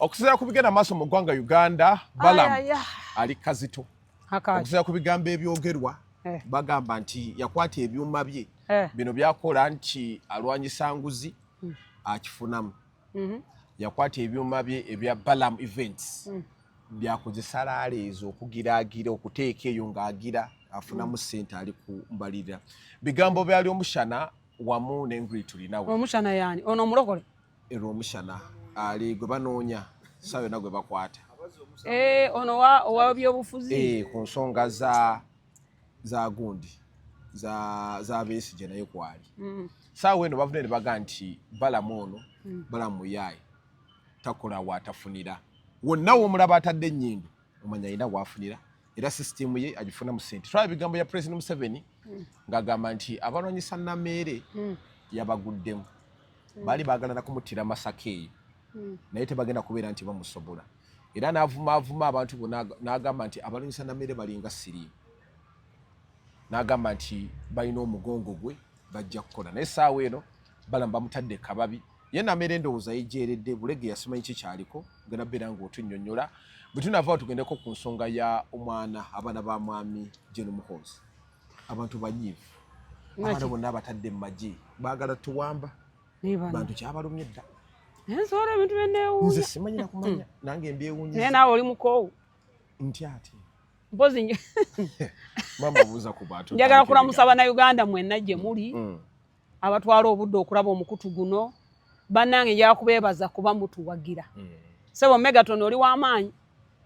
Okusinziira ku bigenda maaso mu ggwanga Uganda, Balamu ali Kazito. Okusinziira ku bigambo ebyogerwa bagamba nti yakwata ebyuma bye bino byakola nti alwanyisa nguzi akifunamu. Yakwata ebyuma bye ebya Balamu Events byakozesa laaleezo okugiraagira okuteeka eyo ng'agira afunamu ssente ali ku mbalirira. Bigambo byali Omushana wamu n'Enguli tulinawe. Omushana yani ono omulokole? Era Omushana ali gwe banoonya sawa yonna gwe bakwata. Ono owa byobufuzi? Ku nsonga za gundi za Besigye naye kwali. Saawa eno bavudde ne baga nti Balamu ono Balamu yaayi takola watafunira. Wonna w'omulaba atadde ennyindo omanya alina w'afunira era sisitimu ye agifuna mu ssente. Twala ebigambo bya Pulezidenti Museveni ng'agamba nti abalwanyisa Nameere yabaguddemu. Baali baagala na kumuttira Masaka eyo naye tebagenda kubeera nti bamusobola. Era n'avumaavuma abantu bonna n'agamba nti abalwanyisa Nameere balinga siriimu. N'agamba nti balina omugongo gwe bajja kukola. Naye saawa eno Balamu bamutadde kababi. Ye Nameere ndowooza yejeeredde bulege yasimanyi kikyaliko genda beera ng'otunnyonnyola. Bwe tunaavaawo tugendeko ku nsonga ya omwana abaana ba mwami Jeno Muhoozi. Abantu banyiivu. Abaana bonna abatadde mu magye baagala tuwamba. Bantu kyabalumye dda. Nsobola ebintu byenneewuunya. Nze simanyi na kumanya nange mbyewuunyisa. Naye naawe oli mukoowu. Ntya ate? Mpozi mama buuza ku bantu. Njagala kulamusa Bannayuganda mwenna gye muli abatwala obudde okulaba omukutu guno. Bannange njagala kubeebaza kuba mutuwagira. Ssebo Megaton oli w'amaanyi.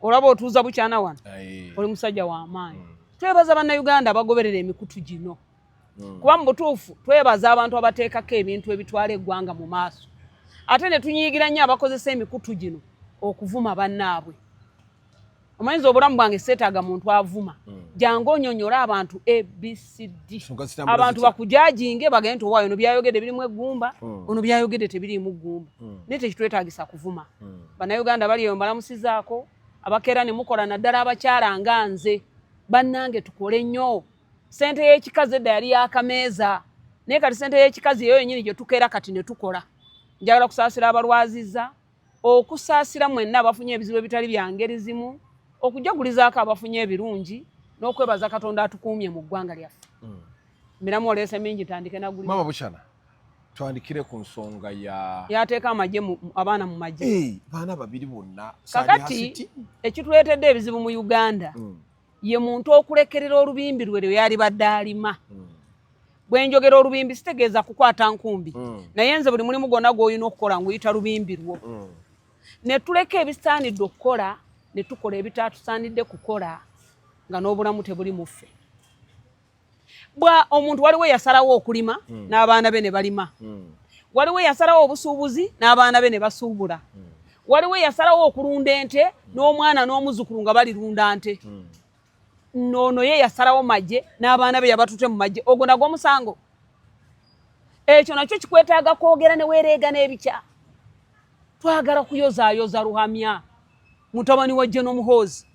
Olaba otuuza bukyana wano. Oli musajja w'amaanyi. Twebaza Bannayuganda abagoberera emikutu gino. Kuba mu butuufu twebaza abantu abateekako ebintu ebitwala eggwanga mu maaso. Ate ne tunyiigira nnyo abakozesa emikutu gino okuvuma bannaabwe. Omanyiza obulamu bwange seetaaga muntu avuma. Jangu onyonyola abantu ABCD. Abantu bakujajinge bagende nti owaayo ono byayogedde birimu eggumba, ono byayogedde tebirimu ggumba. Naye tekitwetaagisa kuvuma. Bannayuganda bali eyo mbalamusizaako, abakeera ne mukola naddala abakyala nga nze. Bannange tukole nnyo. Ssente y'ekikazi edda yali yakameeza. Naye kati ssente y'ekikazi eyo yennyini gye tukeera kati ne tukola. Njagala kusaasira abalwaziza, okusaasira mwenna abafunye ebizibu ebitali bya ngeri zimu, okujagulizaako abafunye ebirungi, n'okwebaza Katonda atukuumye mu ggwanga lyaffe. Miramu oleese mingi tandike na guli. Mama Bukyana, twandikire ku nsonga yateeka amagye abaana mu magye. Baana babiri bonna. Kakati ekituleetedde ebizibu mu Uganda ye muntu okulekerera olubimbi lwe yali badde alima. Bwe njogera olubimbi sitegeeza kukwata nkumbi. Naye nze buli mulimu gwonna gw'olina okukola nguyita lubimbi lwo. Ne tuleka ebisaanidde okukola ne tukola ebitaatusaanidde kukola nga n'obulamu tebuli mu ffe. Bwa omuntu waliwo yasalawo okulima n'abaana be ne balima. Waliwo yasalawo obusuubuzi n'abaana be ne basuubula. Waliwo yasalawo okulunda ente n'omwana n'omuzukulu nga balirunda nte. Nono ye yasalawo magye n'abaana be yabatute mu magye. Ogwo nagwo musango. Ekyo nakyo kikwetaaga kwogera ne weereega n'ebikya. Twagala kuyozaayoza Ruhamya mutabani wa Jeno Muhoozi.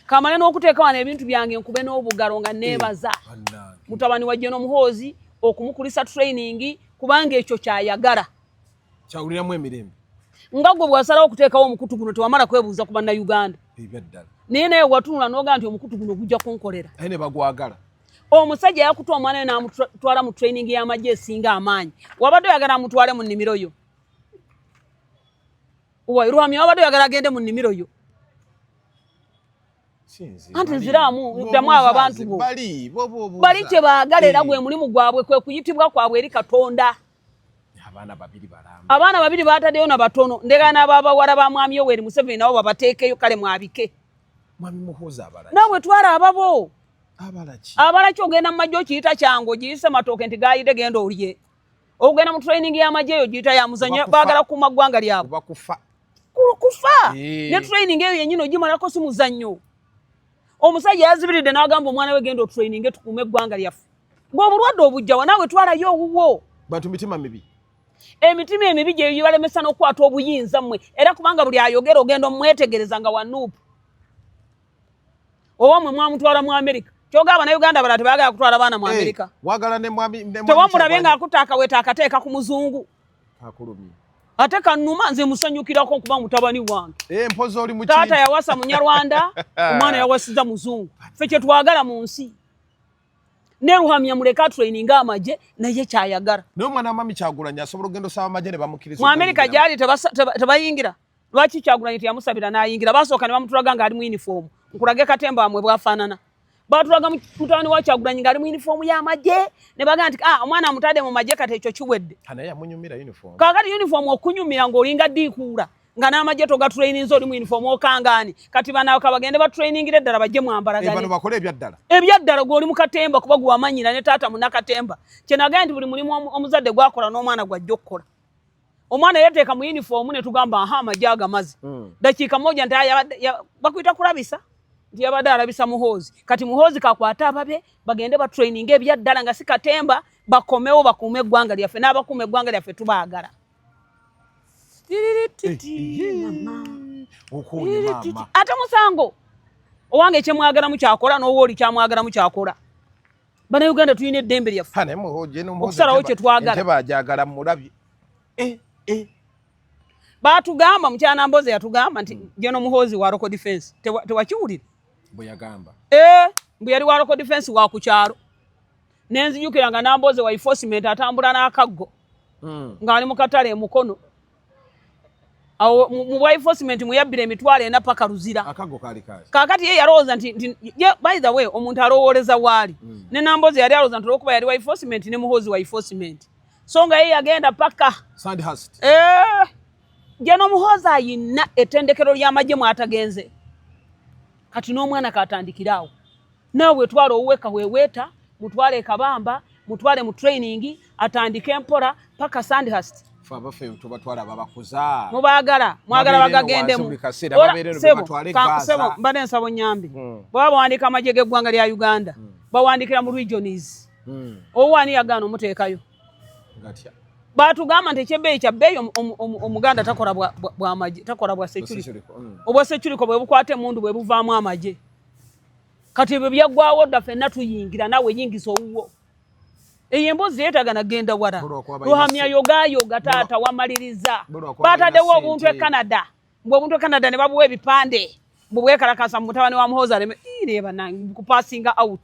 Kamale n'okuteeka wano ebintu byange nkube n'obugalo nga neebaza mutabani wa Jeno Muhoozi okumukulisa training kubanga ekyo kyayagala. Kyawuliramu emirembe. Nga gwe bw'asalawo okuteekawo omukutu guno tewamala kwebuuza ku Bannayuganda. Naye naye watunula n'oga nti omukutu guno gujja kunkolera. Naye ne bagwagala. Omusajja yakuta omwana we n'amutwala mu training y'amagye esinga amaanyi. Wabadde oyagala amutwale mu nnimiro yo? Ruhamya wabadde oyagala agende mu nnimiro yo? Anti nziraamu ddamu abo abantu bo. Bali kyebaagala era gwe mulimu gwabwe kwe kuyitibwa kwabwe eri Katonda. Abaana babiri baataddeyo na batono. Ndegana n'ababawala ba mwami Yoweri Museveni nabo babateekeyo kale mwabike. Mwami Muhoozi abalaki. Nawe twala ababo. Abalaki. Abalaki ogenda mu magye okiyita kyango giyise matooke nti gaayide genda olye. Ogenda mu training y'amagye eyo giyita ya muzannyo baagala kuuma ggwanga lyabwe. Bakufa. Kufa. Ne training eyo yennyini ogimalako si muzannyo. Omusajja yazibiridde n'agamba omwana we genda otraining tukuume eggwanga lyaffe. Ng'obulwadde obujjawa naawe twalayo owuwo. Bantu mitima mibi. Emitima emibi gye yibalemesa n'okukwata obuyinza mmwe era kubanga buli ayogera ogenda omwetegereza nga wanuupu. Owa mmwe mwamutwala mu Amerika. Kyogaba na Uganda bala tebaagala kutwala baana mu Amerika. Wagala ne mwami tewamulabye ng'akuta akaweta akateeka ku muzungu. Akulumye. ate kanuma nze musanyukirako kuba mutabani wange mpozo oli mu taata yawasa munyarwanda omwana yawasiza muzungu ffe kye twagala mu nsi ne Ruhamya muleka training amaje naye kyayagala no mwana mami Kyagulanyi asobola ogendo sawa amaje ne bamukiriza mu America gyali tebayingira lwaki Kyagulanyi yamusabira nayingira basooka ne bamutulaga nga ali mu uniform nkulage Katemba amwe bwafanana batulaga mutawani wa Kyagulanyi nga ali mu uniform y'amaje ne baga nti omwana amutade mu maje kate ekyo kiwedde ana yamunyumira uniform kakati uniform okunyumira ng'olinga dikuula nga n'amaje toga training zo oli mu uniform okangani kati bana kabagende ba trainingire ddala bajje mwambalagane bano bakole ebyaddala gwe oli mu Katemba kuba gwamanyira ne taata munakatemba kyenaga nti buli mulimu omuzadde gwakola n'omwana gwajja okukola omwana yateeka mu uniform ne tugamba amaje agamaze dakiika moja nti bakwita kulabisa nti yabadde alabisa muhoozi kati muhoozi kakwata ababe bagende ba training ebyaddala nga si Katemba bakomewo bakuume eggwanga lyaffe n'abakuuma eggwanga lyaffe tubaagala ate musango owange ekyemwagala mukyakola n'owa oli kyamwagala mukyakola bana Uganda tulina eddembe lyaffe okusalawo kye twagala batugamba mukyana Mboze yatugamba nti jeno muhoozi wa local defense tewakiwulira bwe yagamba mbu yali wa local defense wa ku kyalo nenzijukira nga Namboze wa enforcement atambula n'akaggo ng'ali mu katale mukono awo mu bwa enforcement muyabbira emitwalo ena paka Luzira akaggo kali kakati ye yalowooza nti by the way omuntu alowooleza waali ne Namboze yali alowooza nti olwokuba yali wa enforcement ne muhoozi wa enforcement so nga ye yagenda paka Sandhurst jeno muhoozi ayina ettendekero ly'amaje mwatagenze kati n'omwana katandikirawo naawe twala oweka weweeta mutwale Kabamba mutwale mu training atandike empola paka Sandhurst abafe tubatwala babakuza mwagala bagagendemu sebo mbade nsabo nyambi baba wandika amaje g'eggwanga lya Uganda bawandikira mu regions owani yagano muteekayo batugamba nti ekyebbeeyi kya bbeeyi omuganda takola bwa amaje takola bwa security obwa security bwe bukwate mundu bwe buvaamu amaje kati bwe byaggwawo dda ffenna tuyingira nawe yingiza owuwo eyo emboozi yeetaga nagenda wala Ruhamya yoga taata wamaliriza bataddewo obuntu e Canada mbwe obuntu e Canada ne babuwa ebipande mbwe bwekalakasa mu mutabani wa muhoozi aleme ireba nange kupasinga out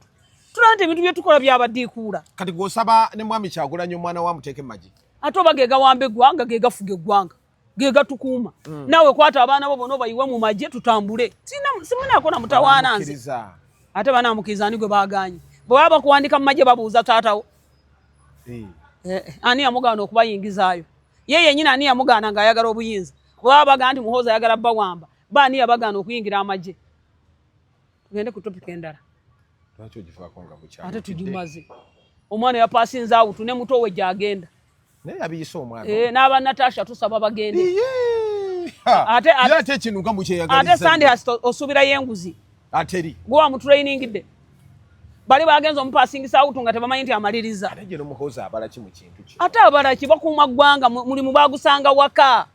tulante ebintu bye tukola byabaddiikuula kati gw'osaba ne mwami Kyagulanyi omwana wa muteeke maji ate oba ge gawamba eggwanga ge gafuga eggwanga ge gatukuuma naawe kwata abaana bo bonna obayiwe mu maje tutambule simunaako na mutawaana nze ate banaamukiriza ani gwe baaganye bwe baba bakuwandika mu maje babuuza taatawo ani yamugaana okubayingizaayo ye yennyini ani yamugaana ng'ayagala obuyinza bwaba bagaa nti muhoozi ayagala bawamba baani yabagaana okuyingira amaje tugende ku topika endala ate tugimaze omwana yapasinze awutu ne muto we gyagenda naye abiyise omwana n'aba Natasha tusaba bagende ate kino nga mukyeyagaliza ate Sandhurst osubirayo enguzi ateri gwe wamutrainingidde bali bagenza omupasingisa awutu nga tebamanyi nti amaliriza ate gye n'omuhoozi abala ki mu kintu ki ate abala ki bakuuma ggwanga mulimu bagusanga waka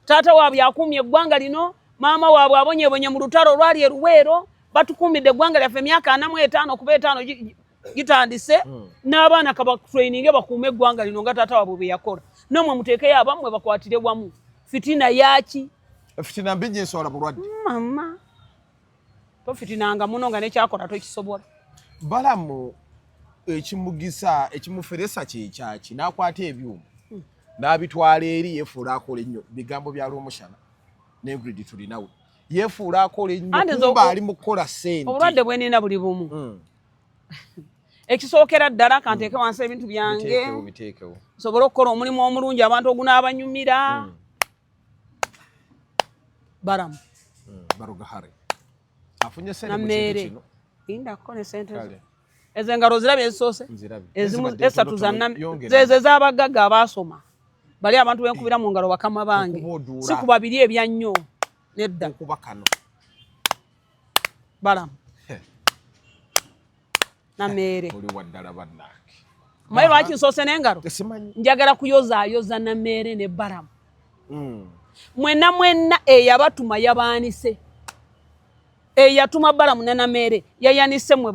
taata waabwe akuumye eggwanga lino maama waabwe abonyebonye mu lutalo olwali eruweero batukuumidde eggwanga lyaffe emyaka 45 kuba 5 gitandise n'abaana kabatraininge bakuume eggwanga lino nga taata waabwe bwe yakola nomwe muteekeyo abammwe bakwatire wamu fitina yaki fitina mbi nsobola bulwadde mama tofitinanga muno nga nekyakola tokisobola balamu ekimugisa ekimuferesa kyekyaki n'akwata ebyuma n'abitwala eri yefuula akola ennyo bigambo bya Lwomushana n'Engrid tulinawe yefuula akola ennyo kuba ali mu kukola ssente obulwadde bwenina buli bumu ekisookera ddala kanteeke wansi ebintu byange nsobole okukola omulimu omulungi abantu ogunaabanyumira balamu barugahare afunye ssente nammere indako ne ssente ezo engalo zirabye ezisoose ezimu esatu zezo ez'abagagga abaasoma bali abantu benkubira mu ngalo bakama bange si ku babiri ebya nnyo nedda okuba kano balamu nammere oli waddala bannange maye lwaki nsoose n'engalo njagala kuyozaayoza nammere ne balamu mwenna eyabatuma yabaanise eyatuma balamu ne nammere yayanise mmwe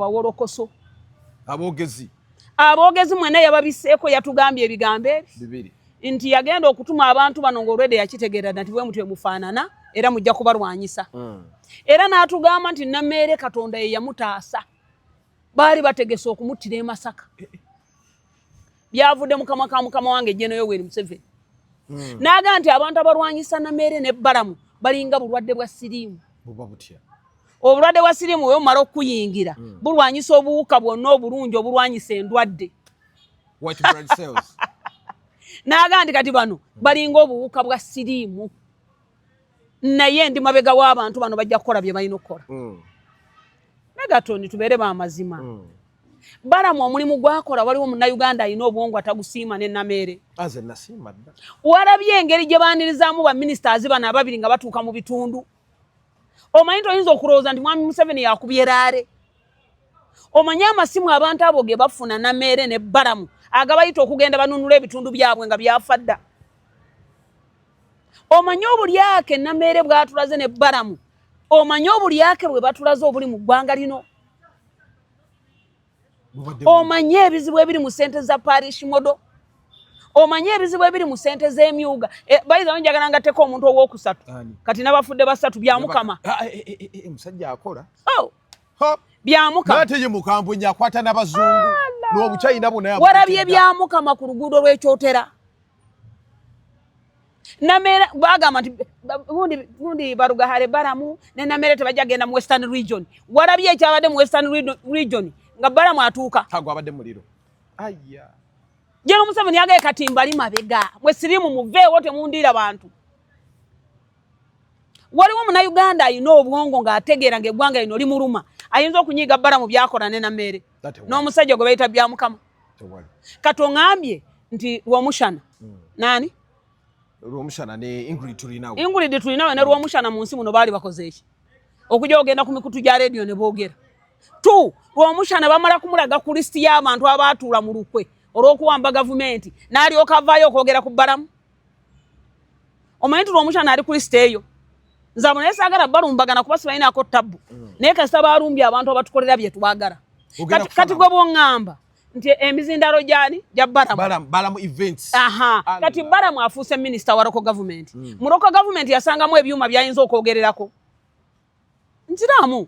abogezi mwenna yababiseeko yatugambye ebigambo ebyo nti yagenda okutuma abantu bano ng'olwedde yakitegeera nti bwe mutwe mufaanana era mujja kubalwanyisa. Era n'atugamba nti Nameere Katonda ye yamutaasa. Baali bategese okumuttira e Masaka. Byavudde mukama wange General Yoweri Museveni. N'agamba nti abantu abalwanyisa Nameere ne Balamu balinga bulwadde bwa siriimu. Buba butya. Obulwadde bwa siriimu bwe bumala okuyingira bulwanyisa obuwuka bwonna obulungi obulwanyisa endwadde. White blood cells. N'agamba nti kati bano balinga obuwuka bwa siriimu. Naye ndi mabega w'abantu bano bajja kukola bye balina okukola. Megaton tubeere ba mazima. Balamu omulimu gwakola waliwo Munnayuganda alina obwongo atagusiima ne Nameere. Aze nasiima dda. Walabye engeri gye baanirizaamu ba ministers bano ababiri nga batuuka mu bitundu. Omanyi oyinza okulowooza nti Mwami Museveni yakubye eraare. Omanyi amasimu abantu abo ge bafuna Nameere ne Balamu agabayita okugenda banunula ebitundu byabwe nga byafa dda. Omanyi obulyake Nameere bwatulaze ne Balamu. Omanyi obulyake bwe batulaze obuli mu ggwanga lino. Omanyi ebizibu ebiri mu ssente za parish modo. Omanyi ebizibu ebiri mu ssente z'emyuga. Bayiza njagala ngatteko omuntu ow'okusatu. Kati n'abafudde basatu bya Mukama. Musajja akola. Bya Mukama. Nate ye mukambwe akwata n'abazungu. N'obukyayina bonna. Warabye bya Mukama ku luguudo lw'ekyotera. Nameere bagamba nti gundi Barugahare Balamu ne Nameere tebajja genda mu Western Region. Warabye ekyabadde mu Western Region nga Balamu atuuka. Tago abadde muliro. Ayya. General Museveni yagaye katimba ali mabega. Mwe sirimu muveewo temundira bantu. Waliwo Munnayuganda alina obwongo ng'ategeera ng'eggwanga lino limuluma. Ayinza okunyiiga Balamu byakola ne Nameere. N'omusajja gwe bayita bya Mukama. Katongambye nti Rwomushana. Nani? Rwomushana ne Ingrid tulinawe. Ingrid tulinawe ne Rwomushana mu nsi muno baali bakoze eki. Okujja ogenda ku mikutu gya radio ne boogera. Rwomushana bamala kumulaga ku listi y'abantu abaatuula mu lukwe olw'okuwamba gavumenti n'alyoka avaayo okwogera ku Balamu. Omanyi nti Rwomushana ali ku listi eyo. Nzabo naye saagala balumbagana kuba sibalinaako ttabu. Naye kasita balumbye abantu abatukolera bye twagala. Kati gwe bw'oŋŋamba nti emizindalo gyani gya Balamu events. Kati Balamu afuuse minisita wa local government. Mu local government yasangamu ebyuma byayinza okwogererako. Ntiramu.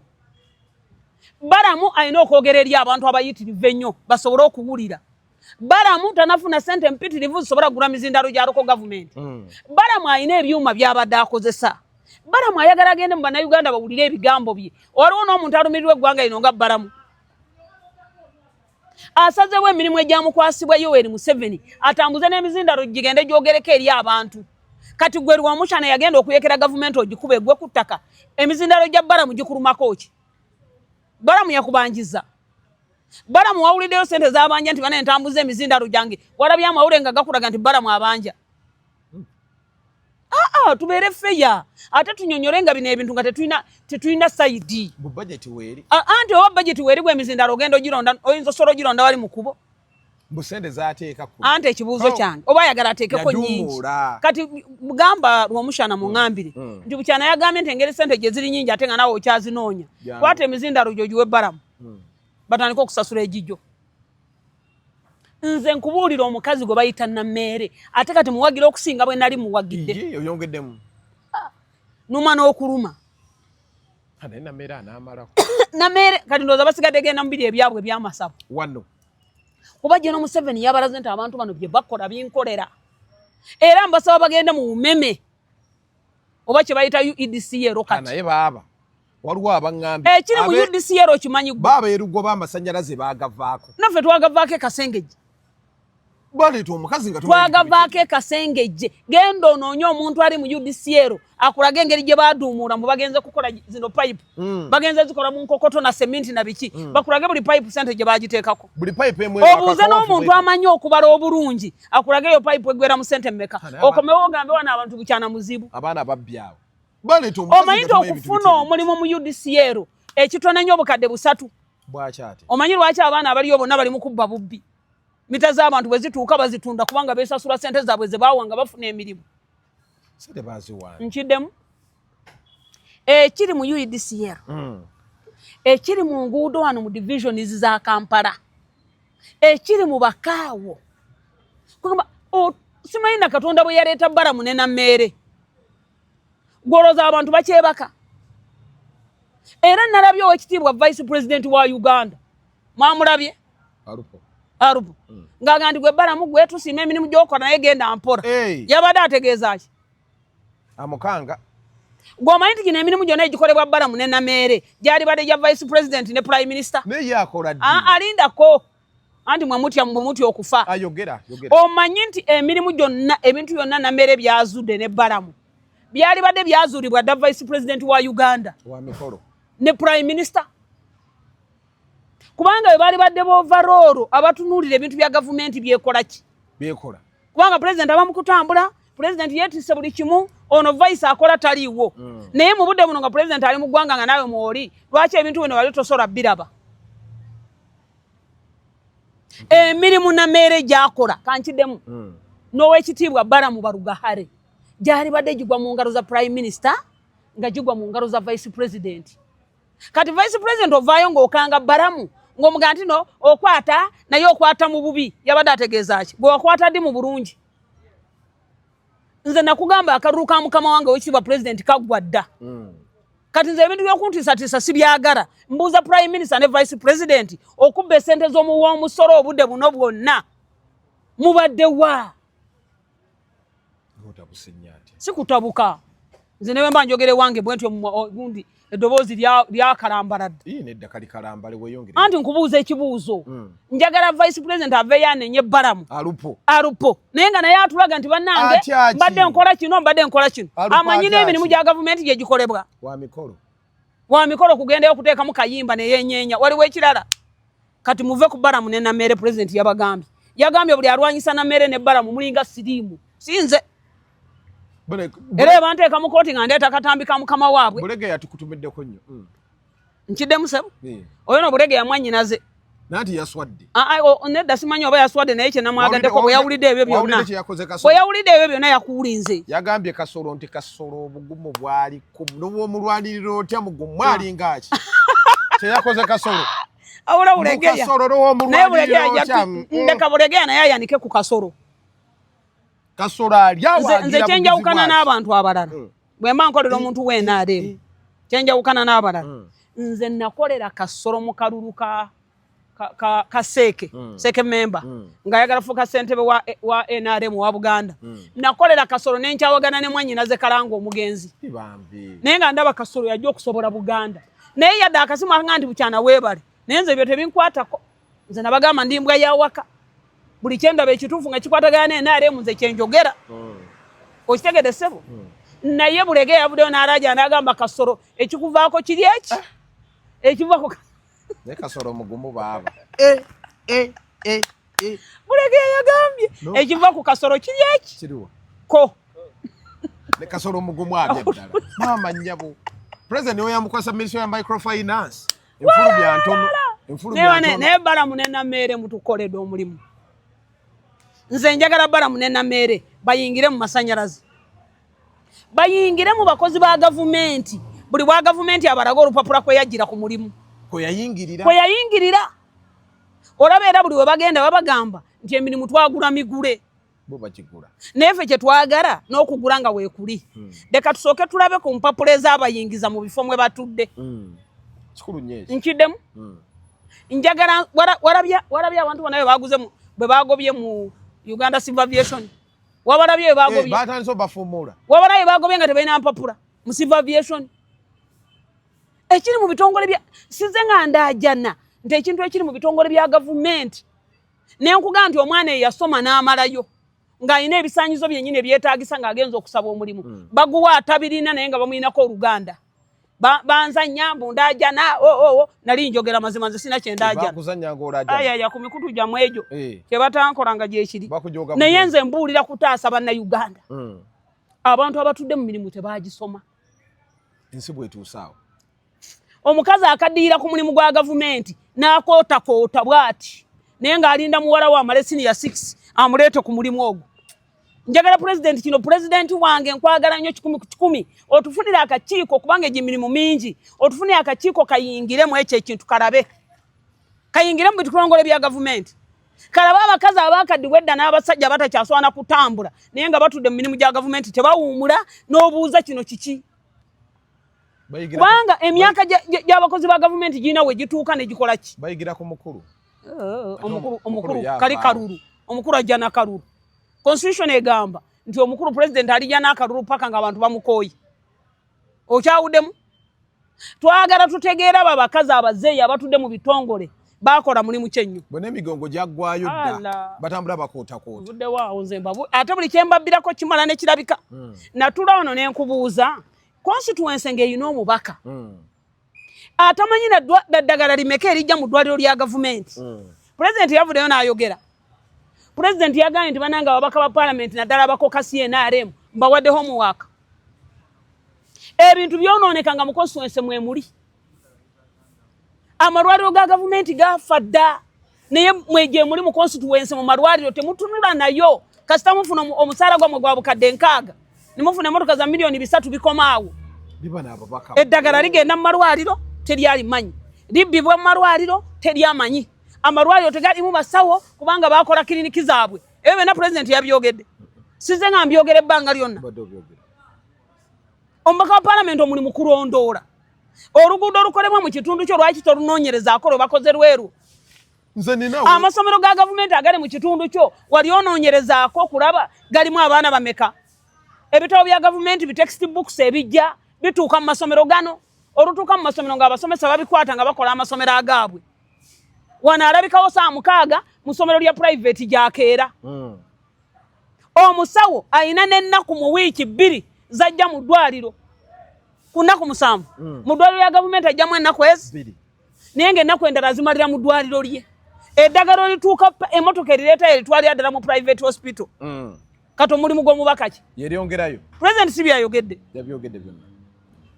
Balamu alina okwogera eri abantu abayitirivu ennyo basobole okuwulira. Balamu tanafuna ssente mpitirivu zisobola kugula mizindalo gya local government. Balamu alina ebyuma by'abadde akozesa. Balamu ayagala agende mu Bannayuganda bawulire ebigambo bye. Waliwo n'omuntu alumirirwa eggwanga lino nga Balamu. Asazeewo emirimu egyamukwasibwa Yoweri Museveni atambuze n'emizindalo gigende gyogereko eri abantu. Kati gwe Rwomushana yagenda okuyekera gavumenti ogikuba egwe ku ttaka. Emizindalo gya Balamu gikulumako ki? Balamu yakubanjiza. Balamu wawuliddeyo ssente z'abanja nti bana ntambuze emizindalo gyange. Walabye amawulire nga gakulaga nti Balamu abanja. Tubeere feya. Ate tunyonyole nga bino ebintu nga tetulina sayidi. Bu budget weeri. Anti owa budget weeri gwe emizindalo ogenda ogironda oyinza osobola ogironda wali mu kubo. Bu ssente z'ateeka ku. Anti ekibuuzo kyange oba ayagala ateekeko nnyingi. Kati bugamba Rwomushana mu ŋŋambire nti bukyana yagambye nti engeri ssente gye ziri nnyingi ate nga nawe okyazinoonya. Kwata emizindalo gyo giwe Balamu. Batandika okusasula egijjo. Nze nkubuulira omukazi gwe bayita Nameere ate kati muwagira okusinga bwe nali muwagidde. Oyongeddemu. Numa n'okuluma. Naye Nameere anaamalako. Nameere kati ndowooza basigadde genda mu biri ebyabwe eby'amasabu. Wano. Kuba General Museveni yabalaze nti abantu bano bye bakola binkolera. Era mbasaba bagende mu bumeme. Oba kye bayita UEDCL kati. Naye baaba. Waliwo abaŋŋambye. Ekiri mu UEDCL okimanyi gwe. Baaba erugo b'amasannyalaze baagavaako. Naffe twagavaako e Kasengejje. Baleeta omukazi nga twagavaako e Kasengejje. Genda onoonye omuntu ali mu UEDCL akulaga engeri gye baaduumuula mu bagenze kukola zino pipe. Bagenze zikola mu nkokoto na seminti na biki. Bakulage buli pipe ssente gye baagiteekako. Buli pipe emu obuuze n'omuntu amanyi okubala obulungi akulage eyo pipe eggwera mu ssente mmeka. Okomewo ogambe wana abantu bukyana muzibu. Abaana babbi awo. Omanyi nti okufuna omulimu mu UEDCL ekitone nnyo obukadde 3. Bwakyate. Omanyi lwaki abaana abaliyo bonna bali mu kubba bubbi. Mita z'abantu bwe zituuka bazitunda kubanga beesasula ssente zaabwe ze baawanga bafuna emirimu. Ssente baaziwaana. Nkiddemu. Ekiri mu UEDCL. Ekiri mu nguudo wano mu divisions za Kampala. Ekiri mu Bakaawo. Kugamba simayina Katonda bwe yaleeta Balamu ne Nammeere gwoloza abantu bakyebaka era nalabye owekitiibwa vice president wa Uganda mwamulabye Arupo ng'agandi gwe Balamu gwe tusiima emirimu gy'okola naye genda mpora yabadde ategeeza ki amukanga gw'omanyi nti gino emirimu gyonna egikolebwa Balamu ne Nammeere gyali badde gya vice president ne prime minister naye akola ddi alindako anti mwe mutya okufa ayogera omanyi nti emirimu gyonna ebintu byonna Nammeere byazudde ne Balamu byali badde byazuulibwa dda vice president wa Uganda wa mikolo ne prime minister kubanga bali badde b'overall abatunuulira ebintu bya gavumenti byekola ki byekola kubanga president abamu kutambula president yeetisse buli kimu ono vice akola taliiwo naye mu budde buno nga president ali mu ggwanga nga naawe mwoli lwaki ebintu bino wali tosobola biraba emirimu Nammeere gyakola kankiddemu n'owekitiibwa Balamu Barugahare gyali badde gigwa mu ngalo za prime minister nga gigwa mu ngalo za vice president kati vice president ovaayo ng'okanga Balamu ng'omugaa nti no okwata naye okwata mu bubi yabadde ategeeza ki bwe wakwata ddi mu bulungi nze nakugamba akalulu ka mukama wange owekitiibwa president kaggwa dda kati nze ebintu by'okuntiisatiisa sibyagala mbuuza prime minister ne vice president okubba esente z'omuwoomusolo obudde buno bwonna mubadde wa sikutabuka nze ne bwe mba njogere wange bwentyo gundi eddoboozi lyakalambaladde neddaka likalambale weyongere anti nkubuuza ekibuuzo njagala vice president aveeyo anenye Balamu alupo naye nga naye atulaga nti bannange mbadde nkola kino mbadde nkola kino amanyi n'emirimu gya gavumenti gye gikolebwa wa mikolo kugendayo kuteekamu kayimba neyenyeenya waliwo ekirala kati muve ku Balamu ne Nammeere president yagambye buli alwanyisa Nammeere ne Balamu mulinga siriimu sinze era ebanteeka mu kooti nga ndeeta katambi ka mukama waabwe Bulegeya tukutumiddeko nnyo nkiddemu sebo oyo no Bulegeya mwannyinaze nanti yaswadde nedda simanyi oba yaswadde naye kye namwagaddeko bwe yawulidde ebyo byonna yakuwulinze yagambye Kasolo nti Kasolo obugumu bwali n'obwomulwaniriro otya mugumu mwalinga ki kyeyakoze Kasolo awula Bulegeya naye Bulegeya ndeka Bulegeya naye ayanike ku Kasolo nze kyenjawukana n'abantu abalala bwe mba nkolera omuntu w'NRM kyenjawukana n'abalala nze nakolera Kasolo mu kalulu ka Seeke member ng'ayagala fuuka ssentebe wa NRM wa Buganda nakolera Kasolo n'enkyawagana ne mwannyinaze Kalanga omugenzi naye nga ndaba Kasolo yajja okusobola Buganda naye yadde akasimu anga nti bukyana weebale naye nze ebyo tebinkwatako nze nabagamba ndi mbwa yawaka buli kyendaba ekituufu nga kikwatagana NRM nze kyenjogera okitegedde ssebo naye Bulegeya yavuddeyo n'alaja n'agamba Kasolo ekikuvaako kiri eki ekivaako naye Kasolo mugumu baaba Bulegeya yagambye ekiva ku Kasolo kiri eki ko ne Kasolo mugumu abye ddala maama nnyabo president we yamukwasa ministry ya microfinance enfulu bya ntono naye Balamu ne Nammeere mutukoledde omulimu nze njagala Balamu ne Nammeere bayingire mu masanyalaze bayingire mu bakozi ba gavumenti buli bwa gavumenti abalaga olupapula kwe yajjira ku mulimu kwe yayingirira olaba era buli we bagenda babagamba nti emirimu twagula migule bo bakigula naye ffe kye twagala n'okugula nga weekuli leka tusooke tulabe ku mpapula ez'abayingiza mu bifo mwe batudde kikulu nnyo nkiddemu njagala warabye abantu bonna bwe bagobye mu Uganda Civil Aviation wabalabye bagobye batandise obafumula wabalabye bagobye nga tebalina mpapula mu Civil Aviation ekiri mu bitongole bya size nga ndajana nti ekintu ekiri mu bitongole bya gavumenti naye nkugaa nti omwana yasoma n'amalayo ng'alina ebisaanyizo byennyini ebyetaagisa ng'agenza okusaba omulimu baguwa atabirina naye nga bamulinako oluganda banza nyambu ndajana nali njogera mazima nze sina kyendajana ku mikutu gyamwe egyo kyebatankolanga gyekiri naye nze mbuulira kutaasa bannayuganda abantu abatudde mu mirimu tebagisoma ensi bwetuusaawo omukazi akaddiira ku mulimu gwa gavumenti n'akootakoota bw'ati naye ng'alinda muwala we amale senior 6 amuleete ku mulimu ogwo njagala president kino president wange nkwagala nnyo 10 ku 10 otufunire akakiiko kubanga emirimu mingi otufunire akakiiko kayingire mu ekyo ekintu kalabe kayingire mu bitongole bya gavumenti kalaba abakazi abakaddiwedda n'abasajja batakyaswana kutambula naye nga batudde mu mirimu gya gavumenti tebawuumula n'obuuza kino kiki kubanga emyaka gy'abakozi ba gavumenti girina we gituuka ne gikola ki bayigira ku mukulu omukulu kali kalulu omukulu ajja n'akalulu constitution egamba nti omukulu president alijja n'akalulu paka ng'abantu bamukooye okyawuddemu twagala tutegeera abo abakazi abazeeyi abatudde mu bitongole bakola mulimu kyenyo bonna emigongo gyaggwayo dda batambula bakootakoota buddewaawo nze ate buli kyembabbirako kimala ne kirabika natula wano n'enkubuuza constituency ng'erina omubaka atamanyi naddagala limeka erijja mu ddwaliro lya gavumenti pulezidenti yavuddeyo n'ayogera pulezidenti yagambye nti bananga ababaka ba paalamenti naddala abakokasi NRM mbawadde homework ebintu byonooneka nga mu constituency mwe muli amalwaliro ga gavumenti gafa dda naye mweje muli mu constituency mu malwaliro temutunula nayo kasita mufuna omusaala gwamwe gwa bukadde nkaaga nimufuna emmotoka za miliyoni 3 bikomaawo eddagala ligenda mu malwaliro teryalimanyi libbibwa mu malwaliro teryamanyi amalwaliro tegalimu basawo kubanga bakola kiriniki zaabwe ebyo byonna pulezidenti yabyogedde size nga mbyogera ebbanga lyonna omubaka wa paalamenti omulimu kulondoola oluguudo olukolebwa mu kitundu kyo lwaki tolunoonyerezaako lwe bakoze lweru amasomero ga gavumenti agali mu kitundu kyo wali onoonyerezaako kulaba galimu abaana bameka ebitabo bya gavumenti bitexti books ebijja bituuka mu masomero gano olutuuka mu masomero ng'abasomesa babikwata nga bakola amasomero agaabwe wano alabikawo saa 6 mu ssomero lya private gyakeera omusawo ayina n'ennaku mu wiiki 2 zajja mu ddwaliro ku nnaku 7 mu ddwaliro lya gavumenti ajjamu ennaku ezi naye ng'ennaku endala zimalira mu ddwaliro lye eddagala olituuka emmotoka erireeta eritwalira ddala mu private hospital kati omulimu gw'omubaka ki yeryongerayo pulezidenti si byayogedde yabyogedde byonna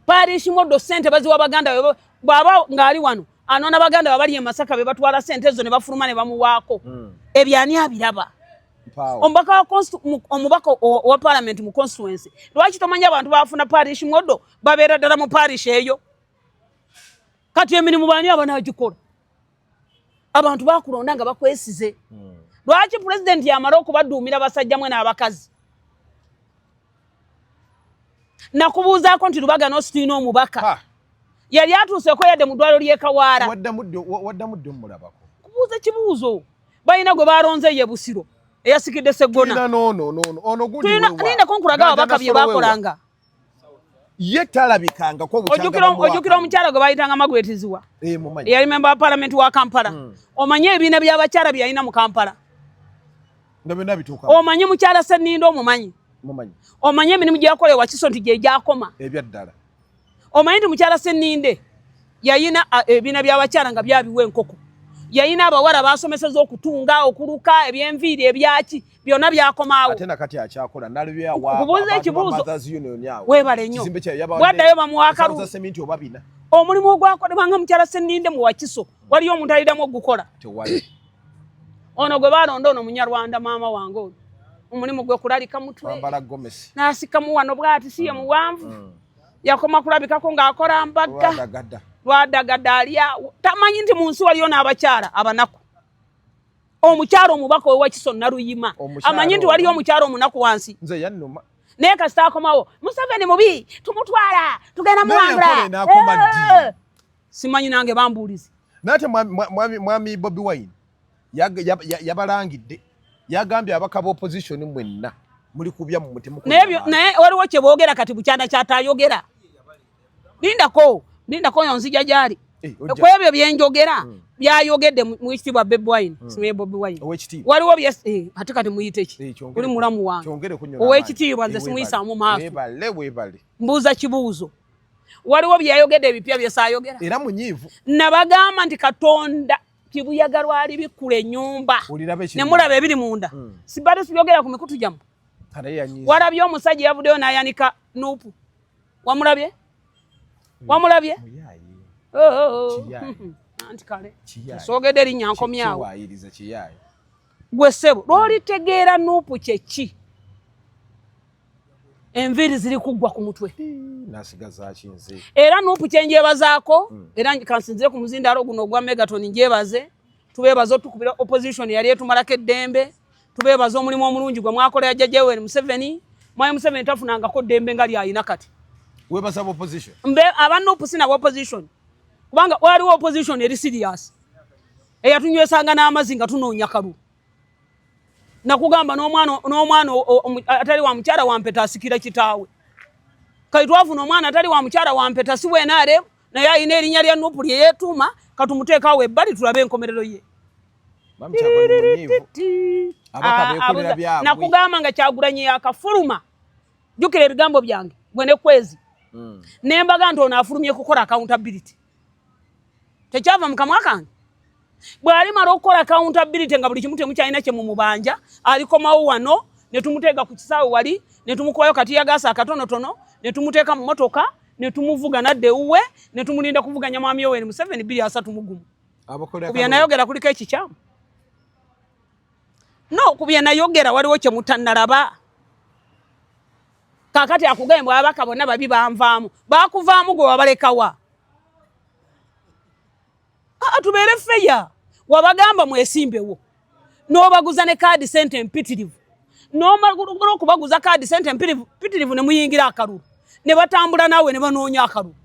paarishi moddo ssente baziwa baganda bw'aba ng'ali wano anoona baganda babali e Masaka be batwala ssente ezo ne bafuluma ne bamuwaako ebyani abiraba omubaka wa paalamenti mu constituency lwaki tomanya abantu bafuna paarishi moddo babeera ddala mu paarishi eyo kati emirimu baani abanaagikola abantu bakulonda nga bakwesize lwaki pulezidenti yamala okubadduumira basajja mwe n'abakazi nakubuuzaako nti Lubaga North tulina omubaka yali atuuseeko yadde mu ddwaliro ly'e Kawaala waddamudde mulabako kubuuza kibuuzo balina gwe balonze ye Busiro eyasikidde Seggona nindako nkulaga ababaka bye bakolanga ye talabikangako ojjukira omukyala gwe bayitanga Magwetiziwa eyali memba wa paalamenti wa Kampala omanye ebiina by'abakyala bye yalina mu Kampala omanyi mukyala Ssennindo omumanyi omanyi emirimu gye yakola ewa Kiso nti gye gyakoma ebyaddala omanyi nti mukyala Senninde yayina ebiina by'abakyala nga byabiwa enkoko yayina abawala basomeseza okutunga okuluka ebyenviiri ebyaki byonna byakomaawo ate nakati akyakola kubuuza ekibuuzo weebale nnyo bwaddayo bamuwa akalulu omulimu ogwakolebwanga mukyala Senninde mu Wakiso waliyo omuntu aliddamu ogukola ono gwe balonda ono Munyarwanda maama wange ono omulimu gwe kulalika mutwe n'asikamu wano bw'ati si ye muwanvu yakoma kulabikako ng'akola mbagga lwadagadda alyawo tamanyi nti mu nsi waliyo n'abakyala abanaku omukyala omubaka owa Kiso Naluyima amanyi nti waliyo omukyala omunaku wansi naye kasita akomawo Museveni mubi tumutwala tugenda muwangula simanyi nange bambuulizi nate mwami Bobi Wine yabalangidde yagambye abaka b'opposition mwenna muli kubya mu mutima naye waliwo kye boogera kati bukyanda kyatayogera lindako yonzija gyali kwebyo byenjogera byayogedde mu ekitiibwa Bobi Wine simaye Bobi Wine waliwo ate kati muyite ki kuli mulamu wange ow'ekitiibwa nze simuyisaamu maaso mbuuza kibuuzo waliwo byayogedde ebipya byesaayogera era munyiivu nabagamba nti Katonda kibuyaga lwali bikkula ennyumba ne mulaba ebiri munda sibadde tubyogera ku mikutu gyammwe walabye omusajja yavuddeyo n'ayanika Nuupu wamulabye anti kale soogedde erinnya nkomyawo gwe ssebo lwolitegeera Nuupu kyeki enviiri ziri kuggwa ku mutwe era Nuupu kyenjebazaako era kansinzire ku muzindaalo guno ogwa Megaton njebaze tubebaza otukubira opposition yali etumalako eddembe tubebaza omulimu omulungi gwe mwakola yajja Yoweri Museveni mwayi Museveni tafunangako ddembe nga lyayina kati webaza opposition abanupu sina opposition kubanga waliwo opposition eri serious eyatunywesanga n'amazzi nga tunoonya kalulu nakugamba n'omwana atali wa mukyala wampeta asikira kitaawe kati twafuna omwana atali wa mukyala wampeta si bwenaare naye ayina erinnya lya nupu lye yeetuuma katumuteekawo ebbali tulabe enkomerero ye nakugamba nga Kyagulanyi yakafuluma jjukira ebigambo byange gwe ne Kwezi nembaga nti ono afulumye kukola accountability tekyava mu kamwa kange bw'ali mala okukola accountability nga buli kimu temukyalina kye mu mubanja alikomawo wano ne tumuteega ku kisaawe wali ne tumukubayo katiyagaasa akatonotono ne tumuteeka mu motoka ne tumuvuga nadde uwe ne tumulinda kuvuganya mwami Yoweri Museveni 231 kubya nayogera kuliko ekikyamu no kubya nayogera waliwo kye mutannalaba kakati akugambye ababaka bonna babi banvaamu bakuvaamu gwe wabalekawa tubeere feya wabagamba mwesimbewo n'obaguza ne kaadi sente empitirivu n'omagulu okubaguza kaadi sente empitirivu ne muyingira akalulu ne batambula naawe ne banoonya akalulu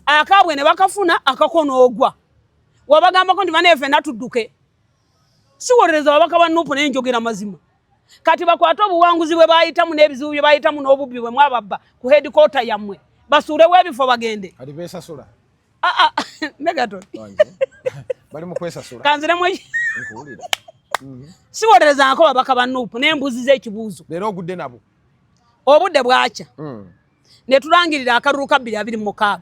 akaabwe ne bakafuna akakonoogwa wabagambako nti baneefe natudduke siwolereza babaka ba Nuupu naye njogera mazima kati bakwate obuwanguzi bwe bayitamu n'ebizibu bye bayitamu n'obubbi bwe mwababba ku headquarter yammwe basuulewo ebifo bagende kati beesasula Megaton bali mu kwesasula kanziremu nkuwulira siwolerezangako babaka ba Nuupu n'embuuziza ekibuuzo leero ogudde nabo obudde bwakya ne tulangirira akalulu ka 226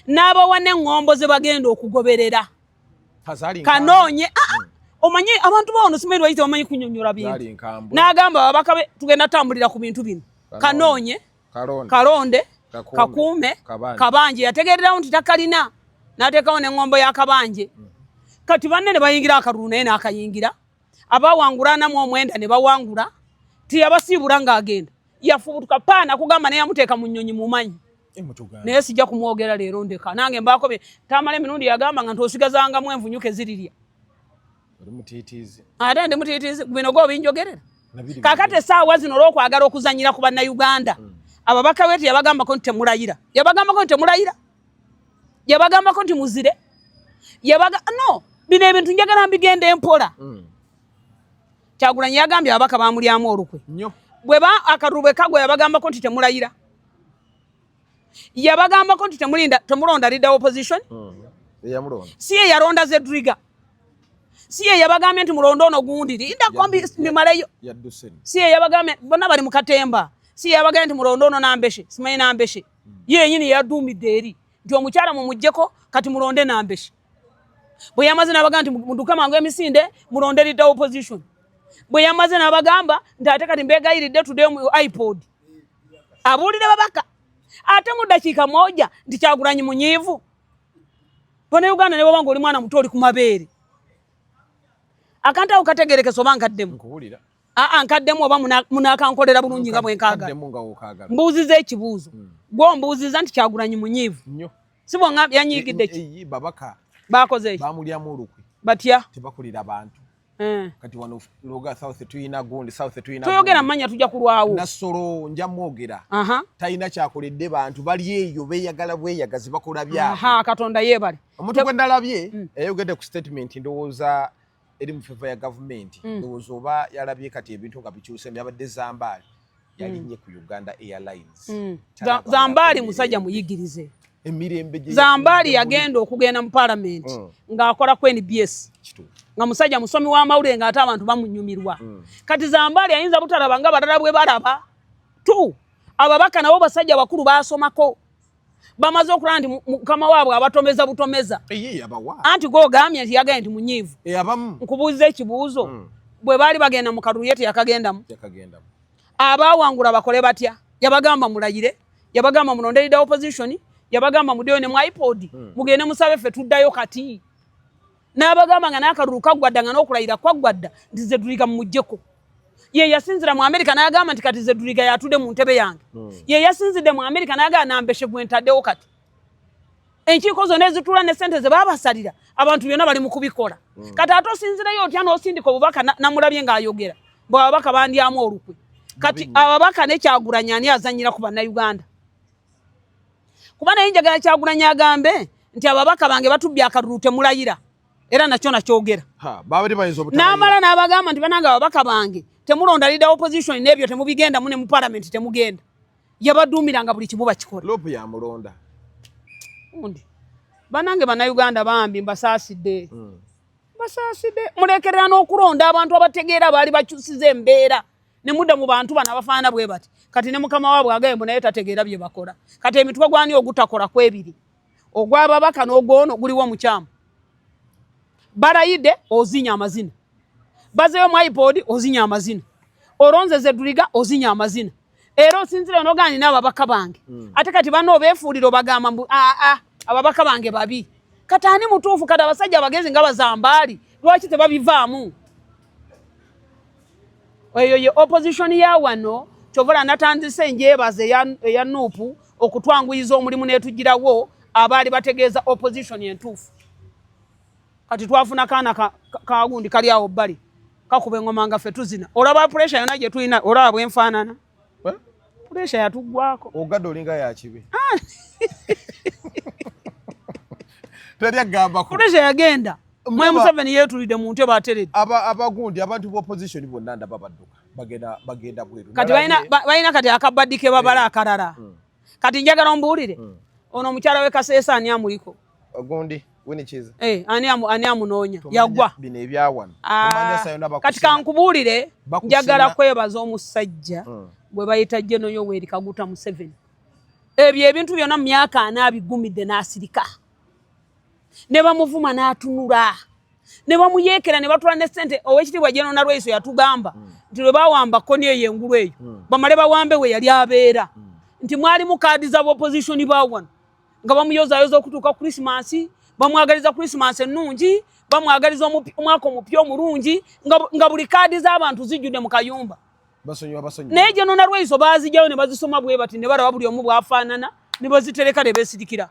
n'abawa n'eŋŋombo ze bagenda okugoberera kanoonye omanyi abantu bawono simanyi lwayite bamanyi kunnyonnyola bintu n'agamba babaka be tugenda tambulira ku bintu bino kanoonye kalonde kakuume kabanje yategeererawo nti takalina n'ateekawo n'eŋŋombo ya kabanje kati banne ne bayingira akalulu naye n'akayingira abawangula namu omwenda ne bawangula tiyabasiibula ng'agenda yafubutuka paana kugamba naye yamuteeka mu nnyonyi mumanyi naye sijja kumwogera leero ndeka nange mbaako be tamala emirundi yagamba nga ntosigazangamu envunyuke zirirya ate ndi mutiitiizi bino gobinjogerera kakati essaawa zino olw'okwagala okuzanyira ku bannayuganda ababaka be tiyabagambako nti temulayira yabagambako nti temulayira yabagambako nti muzire no bino ebintu njagala mbigenda empola Kyagulanyi yagambye ababaka bamulyamu olukwe bwe akalulu bwe kagwa yabagambako nti temulayira yabagambako nti temulonda leader opposition si ye yalonda Zedriga si ye yabagambye nti mulonda ono gundi linda kombi mimalayo si ye yabagambye bonna bali mu katemba si ye yabagambye nti mulonda ono Nambeshe simanyi Nambeshe ye yenyini yaduumidde eri nti omukyala mumuggyeko kati mulonde Nambeshe bwe yamaze n'abagamba nti muduke mangu emisinde mulonde leader opposition bwe yamaze n'abagamba nti ate kati mbegayiridde tudde mu iPod abuulire babaka ate mu dakiika moja nti Kyagulanyi munyiivu bona Uganda ne baba ng'oli mwana muto oli ku mabeere akantawo kategerekesa oba nkaddemu nkaddemu oba munaakankolera bulungi nga bwe nkaagala mbuuziza ekibuuzo gw'ombuuziza nti Kyagulanyi munyiivu si bwe yanyiigidde ki bakoze eki bamulyamu olukwe batya tebakulira abantu kati wano Loga South tuyina gundi South tuyina tuyogera manya tujja kulwawo Nasolo nja mwogera tayina kyakoledde bantu bali eyo beyagala bweyagazi bakola bya Katonda yebali omuntu gwe ndalabye eyogedde ku statement ndowooza eri mu favor ya government ndowooza oba yalabye kati ebintu nga bikyuse byabadde Zambali yalinye ku Uganda Airlines Zambali musajja muyigirize emirembe Zambali yagenda okugenda mu parliament ng'akola ku NBS nga musajja musomi w'amawulire ng'ate abantu bamunyumirwa kati Zambali ayinza butalaba nga balala bwe balaba ababaka nabo basajja bakulu basomako bamaze okulaba nti mukama waabwe abatomeza butomeza anti gw'ogambye nti yagambye nti munyiivu nkubuuziza ekibuuzo bwe baali bagenda mu kalulu ye teyakagendamu abaawangula bakole batya yabagamba mulayire yabagamba mulonde leader opposition yabagamba muddeyo ne mu iPod mugende musabe ffe tuddayo kati n'abagamba nga n'akalulu kaggwadda nga n'okulayira kwaggwadda nti Zedriga mumuggyeko ye yasinzira mu Amerika n'agamba nti kati Zedriga yatudde mu ntebe yange ye yasinzidde mu Amerika n'agamba Nambeshe gwe ntaddewo kati enkiiko zonna ezitula ne ssente ze baabasalira abantu byonna bali mu kubikola kati ate osinzirayo otya n'osindika obubaka namulabye ng'ayogera bwe ababaka bandyamu olukwe kati ababaka ne Kyagulanyi ani azanyira ku bannayuganda kuba naye njagala Kyagulanyi agambe nti ababaka bange batubbye akalulu temulayira era nakyo nakyogera n'amala n'abagamba nti banange ababaka bange temulonda leader opposition n'ebyo temubigenda mu ne mu parliament temugenda yabaduumiranga buli kimu bakikola lopu yamulonda banange bannayuganda bambi mbasaasidde mulekerera n'okulonda abantu abategeera baali bakyusiza embeera ne mudda mu bantu bano abafaana bwe bati kati ne mukama waabwe agayembo naye tategeera bye bakola kati emitwe gwani ogutakola kwebiri ogw'ababaka n'ogwono guliwo mukyamu balayidde ozinya amazina bazeyo mu iPod ozinya amazina olonze Zedduliga ozinya amazina era osinzire onogani n'ababaka bange ate kati bano obeefuuliro bagamba mbu ababaka bange babi kati ani mutuufu kati abasajja abagezi nga bazambaali lwaki tebabivaamu eyo ye opposition ya wano kyovola natandise enjeebaze eya Nuupu okutwanguyiza omulimu neetugirawo abaali bategeeza opposition entuufu kati twafuna kaana kagundi kali awo bbali kakuba engoma nga ffe tuzina olaba pressure yonna gye tulina olaba bwenfaanana pressure yatuggwako ogadde olinga yakibi pressure yagenda mwe Museveni yeetulidde mu ntebe ateredde abagundi abantu b'opposition bonna ndaba badduka bagenda bweru kati balina kati akabaddike babala akalala kati njagala ombuulire ono omukyala we Kaseesa ani amuliko ogundi Winnie ani amunoonya yagwa bino ebyawana kati kankubuulire njagala kwebaza omusajja bwe bayita General Yoweri Kaguta Museveni ebyo ebintu byonna mu myaka 4 abigumidde n'asirika ne bamuvuma n'atunula ne bamuyeekera ne batula ne ssente ow'ekitiibwa General Nalweyiso yatugamba nti lwe bawamba koni eyo engulu eyo bamale bawambe we yali abeera nti mwalimu kaadi za opposition bawano nga bamuyozayoza okutuuka Christmas bamwagaliza Christmas ennungi bamwagaliza omwaka omupya omulungi nga buli kaadi z'abantu zijjudde mu kayumba naye General Nalweyiso baazijjayo ne bazisoma bwe bati ne balaba buli omu bwafaanana ne bazitereka ne beesirikira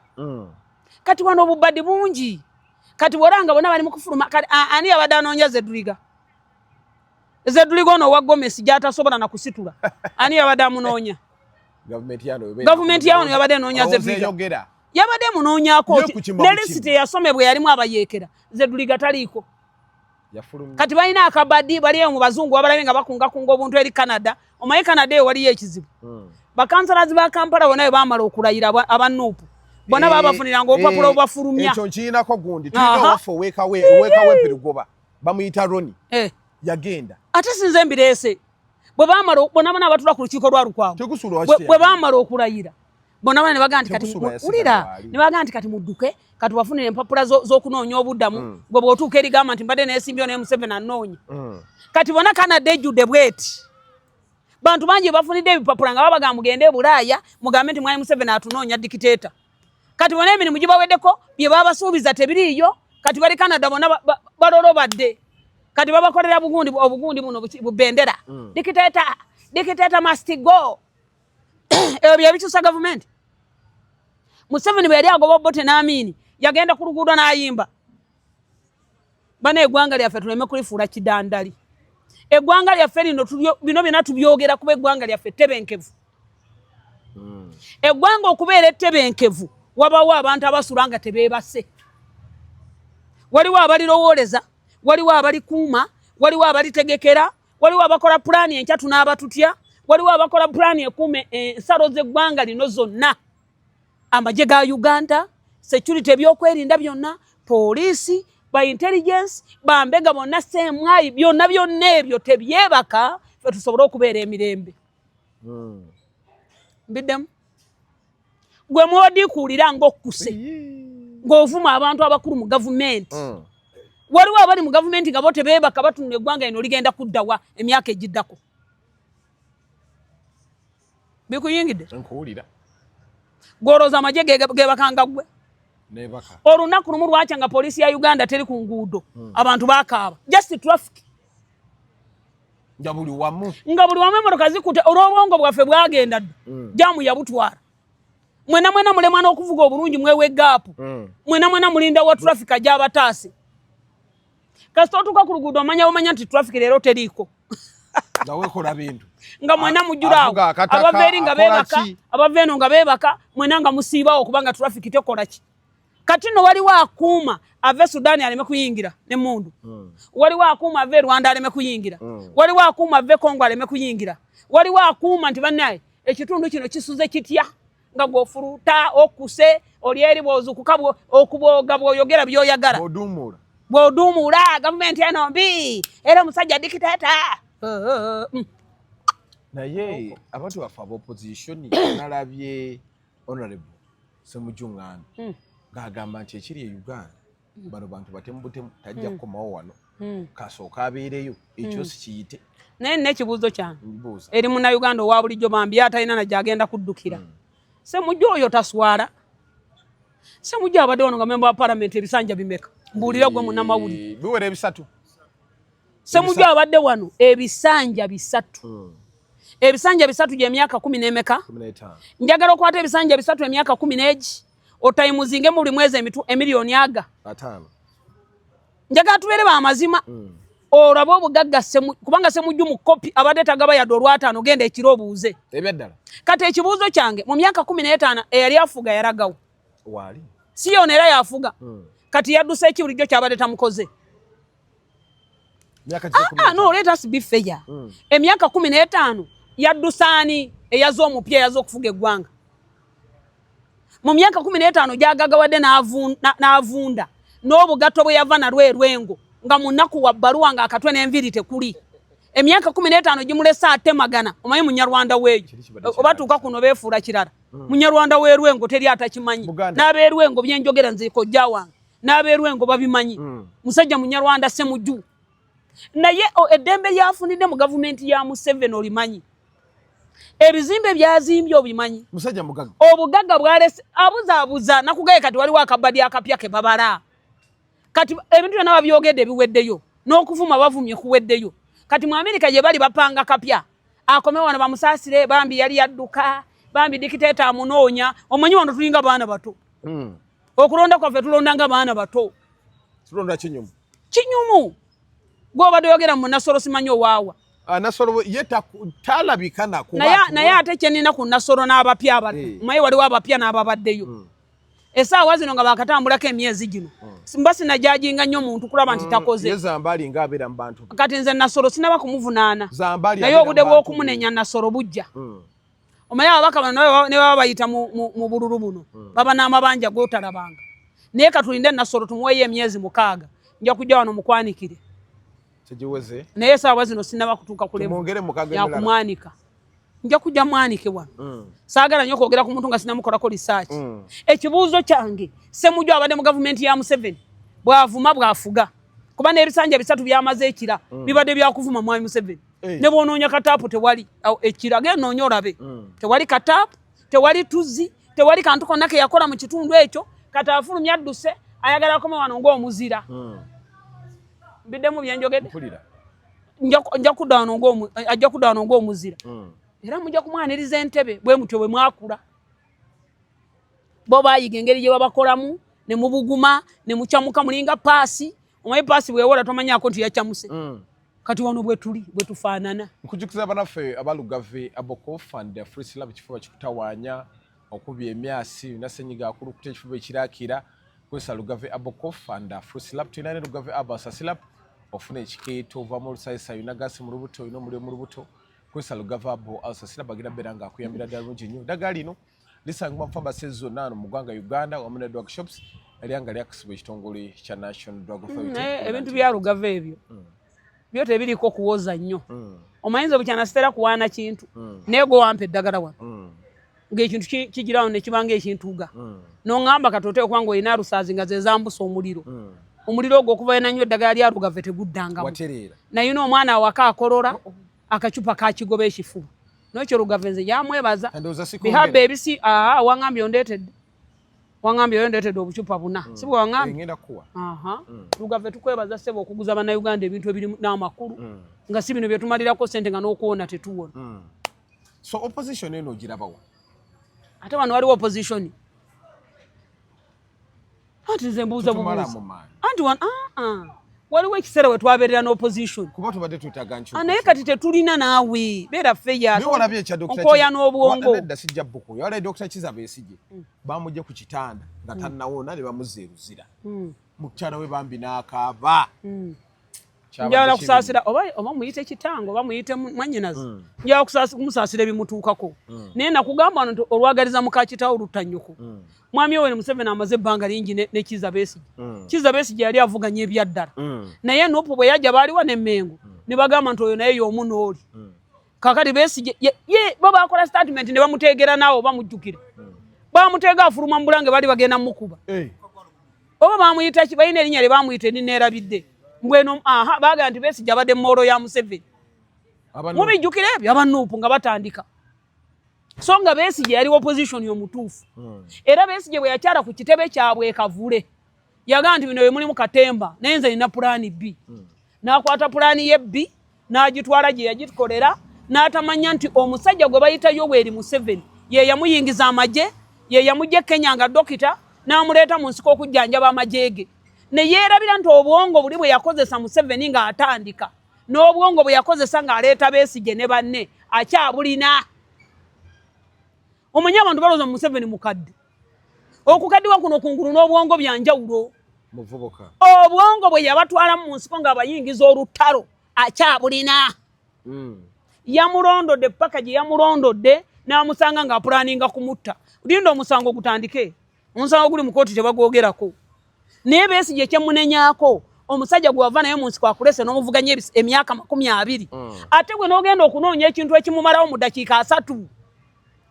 kati wano obubadde bungi kati bw'olanga bonna bali mu kufuluma ani yabadde anoonya Zedduliga ono owa Gomesi gy'atasobola na kusitula ani yabadde amunoonya gavumenti yawano yabadde enoonya Zedduliga yabadde munoonyako ne lisiti eyasomebwa yalimu abayeekera Zedduliga taliiko kati balina akabaddi baliyo mu bazungu abalabe nga bakungakunga obuntu eri Canada omanyi Canada eyo waliyo ekizibu bakansalazi ba Kampala bonna bwe baamala okulayira aba Nuupu bonna babafuniranga obupapula obubafulumya ekyo nkirinako gundi tulina waffe owekawe Pirugoba bamuyita Roni yagenda ate sinze mbireese bwe baamala bonna bonna abatula ku lukiiko lwa Lukwago bwe baamala okulayira bonna bonna ne bagamba nti kati ulira ne bagamba nti kati mudduke kati wafunire empapula z'okunoonya obuddamu gwe bw'otuuka erigamba nti mbadde neesimbyewo naye Museveni annoonya kati bonna Canada ejjudde bweti bantu bangi bafunidde ebipapula nga babagamba mugende e Bulaaya mugambe nti mwali Museveni atunoonya dikiteeta kati bonna emirimu gibaweddeko bye babasuubiza tebiriiyo kati bali Canada bonna balolobadde kati babakolera obugundi buno bubendera dikiteeta must go ebyo byabikyusa gavumenti Museveni bwe yali agoba Obote n'Amini yagenda ku luguudo n'ayimba bana eggwanga lyaffe tuleme kulifuula kidandali eggwanga lyaffe lino bino byonna tubyogera kuba eggwanga lyaffe ttebenkevu eggwanga okubeera ettebenkevu wabawo abantu abasula nga tebeebase waliwo abalirowooleza waliwo abalikuuma waliwo abalitegekera waliwo abakola pulaani enkya tunaabatutya waliwo abakola pulaani ekuume ensalo z'eggwanga lino zonna amagye ga Uganda security ebyokwerinda byonna poliisi ba intelligence bambega bonna semwayi byonna ebyo tebyebaka fe tusobole okubeera emirembe mbiddemu gwe mwodikuulira ng'okkuse ng'ovuma abantu abakulu mu gavumenti waliwo abali mu gavumenti nga bo tebeebaka batunula eggwanga lino ligenda kuddawa emyaka egiddako bikuyingidde nkuwulira gwolooza amagye gebakanga gwe olunaku lumu lwakya nga poliisi ya Uganda teri ku nguudo abantu bakaaba just traffic nga buli wamu emmotoka zikutte olw'obwongo bwaffe bwagenda ddu jamu yabutwala mwena mulemwa n'okuvuga obulungi mwewe gap mwena mulinda wa traffic ajabatasi kasito tuka ku luguudo omanya nti traffic leero teriiko nawe kola bintu nga mwena mujurawo abaveri nga bebaka abaveno nga bebaka mwena nga musiibawo kubanga traffic tekola ki kati no wali wakuuma ave Sudani aleme kuyingira ne mundu wali wakuuma ave Rwanda aleme kuyingira wali wakuuma ave Kongo aleme kuyingira wali wakuuma nti bannaye ekitundu kino kisuze kitya nga gofuruta okuse olieri bozukukabwo okuboga bwoyogera byoyagala bodumula government eno mbi era musajja dictator naye abantu bafa opposition nalabye honorable Semujungana gagamba nti ekiri e Uganda bano bantu batembutemu tajja kukomawo wano kasooka abeereyo ekyo sikiyite naye n'ekibuuzo kyange eri muna Uganda owa bulijjo bambi atalina na gyagenda kuddukira Semujju oyo taswala Semujju abadde wano nga member wa parliament ebisanja bimeka mbuulira gwe munnamawulire biwera ebisatu Semujju abadde wano ebisanja bisatu ebisanja bisatu gye myaka 10 n'emeka 15 njagala okwata ebisanja bisatu emyaka 10 n'egi otayimuzinge mu buli mwezi emiliyoni aga 5 njagala tubeere ba mazima olabo obugagga kubanga Semujju mu kopi abadde tagaba yadde olw'ataano genda ekiro obuuze ebyaddala kati ekibuuzo kyange mu myaka 15 eyali afuga yaragawo wali si yona era yafuga kati yadduse eki bulijjo kyabadde tamukoze no let us be fair emyaka 15 yaddusaani eyaza omupya eyaza okufuga eggwanga mu myaka 15 gyagagawadde n'avunda n'obugatto bwe yava nalwerwengo nga munaku wa bbaluwa nga akatwe n'enviri tekuli emyaka 15 gimulesa atemagana omanyi munyarwanda weeyo obatuuka kuno beefuula kirala munyarwanda weerwengo teri atakimanyi n'abeerwengo byenjogera nziiko jja wange n'abeerwengo babimanyi musajja munyarwanda Semujju naye eddembe lyafunidde mu gavumenti ya Museveni olimanyi ebizimbe byazimbye obimanyi musajja mugaga obugagga bwalese abuzaabuza nakugaye kati waliwo akabadi akapya ke babala kati ebintu byonna babyogedde biweddeyo n'okuvuma bavumye kuweddeyo kati mu Amerika gye bali bapanga kapya akome wano bamusaasire bambi yali yadduka bambi dictator amunoonya omanyi wano tulinga baana bato okulonda kwaffe tulondanga baana bato tulonda kinyumu gwobadde oyogera mu Nasoro simanyi owaawa Nasoro yeta talabikana ku naye ate kyenina ku Nasoro n'abapya abato maye waliwo abapya n'ababaddeyo essaawa zino nga bakatambulako emyezi gino mba sinajajinga nnyo muntu kulaba nti takoze Zambali ng'abeera mu bantu kati nze Nasoro sinaba kumuvunaana naye obudde bw'okumunenya Nasoro bujja omanyi ababaka bano ne baba bayita mu bululu buno baba n'amabanja g'otalabanga naye katulinde Nasoro tumuweeyo emyezi 6 nja kujja wano mukwanikire kijiweze naye essaawa zino sinaba kutuuka kulemu yakumwanika nja kujja mwanike wano saagala nnyo okwogera ku muntu nga sinamukolako research ekibuuzo kyange Semujju abadde mu gavumenti ya Museveni bwavuma bwafuga kuba n'ebisanja bisatu byamaze ekira bibadde byakuvuma mwami Museveni ne bwonoonya kataapu tewali ekira genda noonya olabe tewali kataapu tewali tuzzi tewali kantu konna ke yakola mu kitundu ekyo kati afulumya adduse ayagala akome wano ng'omuzira mbiddemu byenjogedde ajja kudda wano ng'omuzira era mujja kumwaniriza entebe bwe mutyo bwe mwakula bo baayiga engeri gye babakolamu ne mubuguma ne mucamuka mulinga paasi omanyi paasi bwewola tomanyako nti yacyamuse kati wano bwe tuli bwe tufaanana nkujukiza banaffe abalugave abokofanda free slab kifuba kikutawaanya okubya emyasi nasenyiga akulukuta ekifuba ekirakira kwesa lugave abokofanda free slab tulina ne lugave abasa slab ofuna ekikeeto ova mu lusayisa yunagasi mu lubuto olina omuliro mu lubuto kwesa lugave abo asasira bagira beera nga akuyambira ddala bulungi nnyo eddagala lino lisangibwa mu pharmacy zonna mu ggwanga Uganda wamu ne drug shops eryanga lyakisibwa ekitongole kya National Drug Authority ebintu bya lugave ebyo byo tebiriko kuwoza nnyo omayinza obukyanasitera kuwaana kintu naye gwe wampa eddagala wano ng'ekintu kigirawo ne kibanga ekintuuga n'oŋŋamba katote okwanga olina lusaazi nga ze zambusa omuliro omuliro ogwo okuva enanywa eddagala lya lugave teguddangamu naye n'omwana awaka akolola akacupa kakigoba ekifuba n'ekyo lugave nze yamwebaza bihabba ebisi waŋŋambye ondeetedde obucupa 4 si bwe waŋŋambye lugave tukwebaza ssebo okuguza bannayuganda ebintu ebiri n'amakulu nga si bino bye tumalirako ssente nga n'okuwona tetuwona so opposition eno ogirabawa ate wano waliwo opposition ati nze mbuuza bubuuza anti waliwo ekiseera we twabeerera n'opposition kuba tubadde twetaaga nkyuka naye kati tetulina naawe beera feya okooya n'obwongo nedda sijja bbukuyo walayi Dr. Kizza Besigye bamugye ku kitanda nga tannawona ne bamuzeeruzira mukyala we bambi n'akaaba njala kusaasira oba muyite kitango oba muyite mwannyinazi njala kumusaasira ebimutuukako naye nakugamba wano nti olwagaliza muka kitawo olutanyuku mwami Yoweri Museveni amaze ebbanga lingi ne Kizza Besigye Kizza Besigye yali avuganya ebyaddala naye Nuupu bwe yajja baaliwa n'emmengo ne bagamba nti oyo naye y'omu n'oli kakati Besigye ye bo bakola statement ne bamuteegera naawe oba mujjukira bamuteega afuluma mu bulange baali bagenda mukuba oba bamuyita balina erinnya lye bamuyita erineerabidde mbweno baga nti Besigye abadde Mmoolo ya Museveni mubijjukira ebyo aba Nuupu nga batandika so nga Besigye yali opposition y'omutuufu era Besigye bwe yakyala ku kitebe kyabwe Kavule yaga nti bino bye mulimu Katemba naye nze nina pulaani B n'akwata pulaani ye B n'agitwala gye yagikolera n'atamanya nti omusajja gwe bayita Yoweri Museveni ye yamuyingiza amagye ye yamujja Kenya nga dokita n'amuleeta mu nsiko okujjanjaba amagye ge ne yeerabira nti obwongo buli bwe yakozesa Museveni nga atandika n'obwongo bwe yakozesa ng'aleeta Besigye ne banne akyabulina omanya abantu balooza Museveni mukadde okukaddiwa kuno kungulu n'obwongo byanjawulo muvubuka obwongo bwe yabatwala mu nsiko ng'abayingiza olutalo akyabulina yamulondodde paka gye yamulondodde n'amusanga ng'apulaninga kumutta linda omusango gutandike omusango guli mu kooti tebagwogerako naye Besigye kyemunenyaako omusajja gwe wava naye mu nsiko akulese n'omuvuganya emyaka 20 ate gwe n'ogenda okunoonya ekintu ekimumalawo mu ddakiika 3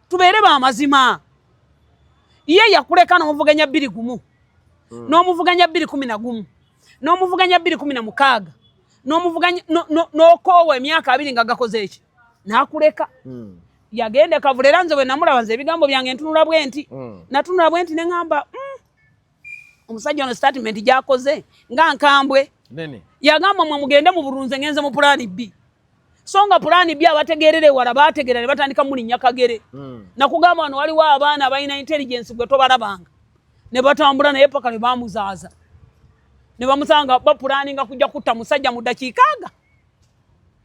tubeere b'amazima ye yakuleka n'omuvuganya 21 n'omuvuganya 2011 n'omuvuganya 2016 n'omuvuganya n'okoowa emyaka 2 nga gakoze eki n'akuleka yagende Kavule era nze bwe namulaba nze ebigambo byange ntunula bwe nti natunula bwe nti ne ŋŋamba omusajja ono statement gy'akoze nga nkambwe yagamba mwe mugende mu bulunze ngenze mu pulaani B so nga pulaani B abategeerera ewala baategeera ne batandika mulinnya Kagere nakugamba wano waliwo abaana abalina intelligence gwe tobalabanga ne batambula naye paka ne bamuzaaza ne bamusanga bapulaaninga kujja kutta musajja mu ddakiika aga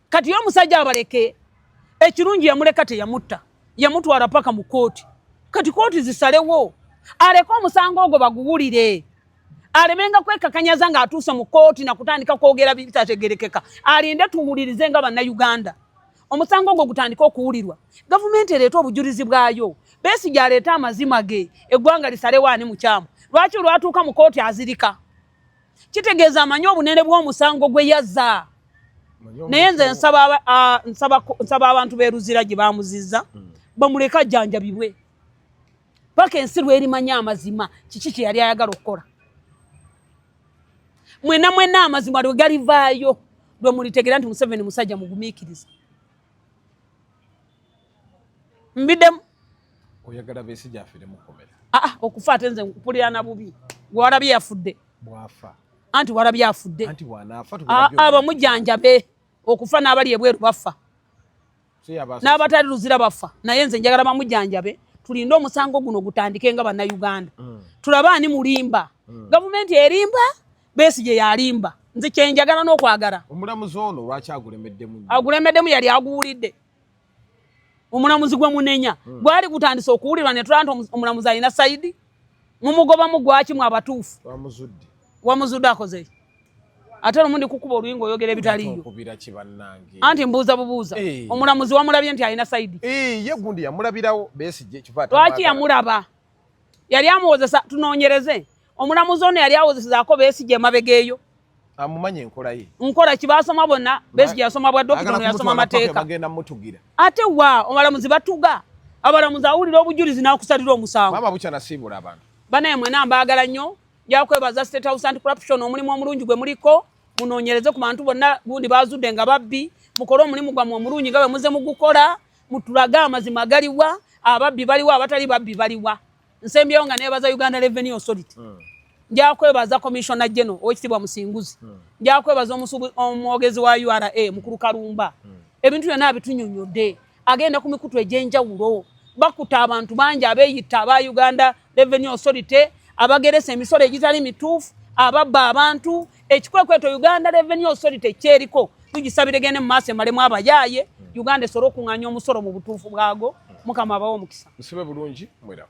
kati yo omusajja abaleke ekirungi yamuleka teyamutta yamutwala paka mu kooti kati kooti zisalewo aleka omusango ogwo baguwulire alemenga kwekakanyaza ng'atuuse mu kooti na kutandika kwogera bitategerekeka alinde tuwulirize nga bannayuganda omusango ogwo gutandika okuwulirwa gavumenti ereeta obujulizi bwayo Besigye aleeta amazima ge eggwanga lisalewo ani mukyamu lwaki olwatuuka mu kooti azirika kitegeeza amanyi obunene bw'omusango gwe yazza naye nze nsaba abantu beeruzira gye bamuzizza bamuleka ajjanjabibwe paka ensi lwerimanya amazima kiki kye yali ayagala okukola mwena amazima lwe galivaayo lwe mulitegeera nti Museveni musajja mugumiikiriza mbiddemu oyagala Besigye afire mukomera okufa ate nze mpulira na bubi gwe walabye yafudde bwafa anti walabye afudde anti bw'anaafa abamujjanjabe okufa n'abali ebweru bafa n'abatali luzira bafa naye nze njagala bamujjanjabe tulinde omusango guno gutandike nga bannayuganda tulaba ani mulimba gavumenti erimba Besigye yalimba nze kyenjagala n'okwagala omulamuzi ono lwaki agulemeddemu yali aguwulidde omulamuzi gwe munenya gwali gutandise okuwulirwa ne tulaba nti omulamuzi alina sayidi mumugobamu gwaki mu abatuufu wamuzudde akoze ate olumundi kukuba oluyingo oyogera ebitaliyo anti mbuuza bubuuza omulamuzi wamulabye nti alina sayidi ye gundi yamulabirawo Besigye lwaki yamulaba yali amuwozesa tunoonyereze omulamuzi ono yali awozesezaako Besigye emabega eyo amumanye enkola ye nkola kibasoma bonna Besigye yasoma bwa dokita ono yasoma mateeka ate wa omulamuzi batuga abalamuzi awulira obujulizi n'akusalira omusango mama bucha nasiibula abantu banaye mwena mbaagala nnyo njakwebaza State House Anti-Corruption omulimu omulungi gwe muliko munoonyereze ku bantu bonna gundi bazudde nga babbi mukole omulimu gwammwe omulungi nga bwe muze mugukola mutulage amazima galiwa ababbi baliwa abatali babbi baliwa nsembyewo nga neebaza Uganda Revenue Authority njakwebaza Commissioner General Owekitiibwa Musinguzi njakwebaza omwogezi wa URA Mukulu Kalumba ebintu byonna bitunyonyodde agenda ku mikutu egy'enjawulo bakuta abantu bangi abeeyita aba Uganda Revenue Authority abageresa emisolo egitali mituufu ababba abantu ekikwekweto Uganda Revenue Authority kyeriko tugisabire gene mu maaso emalemu abayaaye Uganda esobola okuŋŋaanya omusolo mu butuufu bwago mukama abawo omukisa. Musibe bulungi mwera.